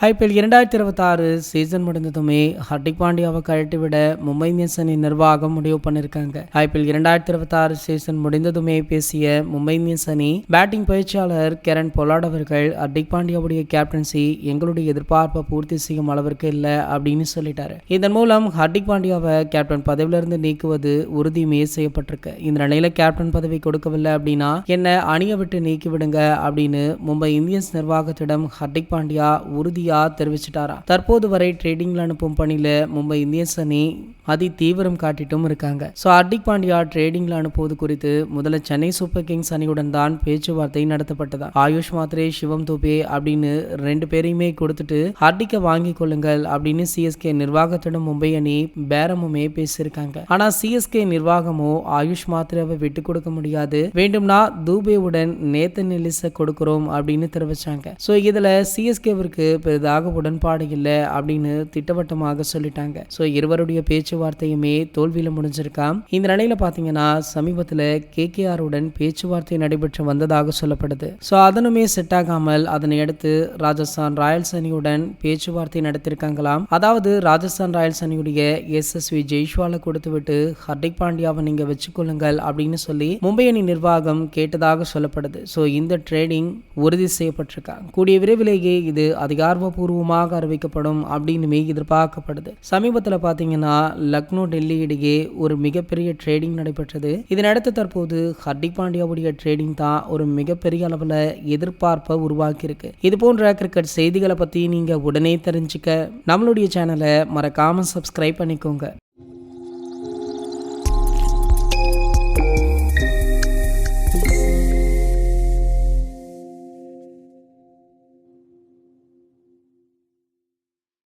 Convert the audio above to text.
IPL 2026 season முடிந்ததுமே Hardik பாண்டியாவை கழட்டி விட Mumbai Indians அணி நிர்வாகம் முடிவு பண்ணிருக்காங்க. ஐபிஎல் 2026 சீசன் முடிந்ததுமே பேசிய மும்பை இந்தியன்ஸ் அணி பேட்டிங் பயிற்சியாளர் கெரன் பொலார்ட் அவர்கள் ஹர்திக் பாண்டியாவுடைய கேப்டன்சி எங்களுடைய எதிர்பார்ப்பை பூர்த்தி செய்யும் அளவிற்கு இல்லை அப்படின்னு சொல்லிட்டாரு. இதன் மூலம் ஹர்திக் பாண்டியாவை கேப்டன் பதவியிலிருந்து நீக்குவது உறுதியுமே செய்யப்பட்டிருக்கு. இந்த நிலையில கேப்டன் பதவி கொடுக்கவில்லை அப்படின்னா என்ன அணியை விட்டு நீக்கி விடுங்க அப்படின்னு மும்பை இந்தியன்ஸ் நிர்வாகத்திடம் ஹர்திக் பாண்டியா உறுதி தெரிவிச்சிட்டாரா. தற்போது வரை ட்ரேடிங்ல அனுப்பும் பணியில மும்பை இந்தியன்ஸ் அணி அதி தீவிரம் காட்டிட்டும் இருக்காங்க. ஹர்திக் பாண்டியா ட்ரேடிங்ல அனுப்புவது குறித்து முதல்ல சென்னை சூப்பர் கிங்ஸ் அணியுடன் தான் பேச்சுவார்த்தை நடத்தப்பட்டதா. ஆயுஷ் மாத்ரே, சிவம் துபே அப்படின்னு 2 பேரையுமே கொடுத்துட்டு ஹர்திக்கை வாங்கி கொள்ளுங்கள் அப்படின்னு சிஎஸ்கே நிர்வாகத்திடம் மும்பை அணி பேரமுமே பேசியிருக்காங்க. ஆனா சிஎஸ்கே நிர்வாகமோ ஆயுஷ் மாத்ரேவை விட்டு கொடுக்க முடியாது, வேண்டும்னா துபேவுடன் நேத்தன் எல்லிஸை கொடுக்கிறோம் அப்படின்னு தெரிவிச்சாங்க. இதுல சிஎஸ்கேவிற்கு பெரிதாக உடன்பாடு இல்லை அப்படின்னு திட்டவட்டமாக சொல்லிட்டாங்க. இருவருடைய பேச்சுவார்த்தையுமே தோல்வியில முடிஞ்சிருக்காம். இந்த நிலையில பாத்தீங்கன்னா சமீபத்தில் KKR உடன் பேச்சுவார்த்தை நடைபெற்று வந்ததாக சொல்லப்படுது. அதனுமே செட் ஆகாமல் அதனை அடுத்து ராஜஸ்தான் ராயல்ஸ் அணியுடன் பேச்சுவார்த்தை நடத்திருக்காங்களாம். அதாவது ராஜஸ்தான் ராயல்ஸ் அணியுடைய SSV ஜெய்ஷ்வாலை கொடுத்து விட்டு ஹர்திக் பாண்டியாவை நீங்க வச்சுக்கொள்ளுங்கள் அப்படின்னு சொல்லி மும்பை அணி நிர்வாகம் கேட்டதாக சொல்லப்படுது. இந்த ட்ரேடிங் உறுதி செய்யப்பட்டிருக்காங்க. கூடிய விரைவிலேயே இது அதிகாரப்பூர்வமாக அறிவிக்கப்படும் அப்படின்னு எதிர்பார்க்கப்படுது. சமீபத்தில் பாத்தீங்கன்னா லக்னோ டெல்லி இடையே ஒரு மிகப்பெரிய ட்ரேடிங் நடைபெற்றது. இதனடுத்து தற்போது ஹர்திக் பாண்டியாவுடைய ட்ரேடிங் தான் ஒரு மிகப்பெரிய அளவில் எதிர்பார்ப்பை உருவாக்கி இருக்கு. இது போன்ற கிரிக்கெட் செய்திகளை பத்தி நீங்க உடனே தெரிஞ்சுக்க நம்மளுடைய சேனலை மறக்காம சப்ஸ்கிரைப் பண்ணிக்கோங்க.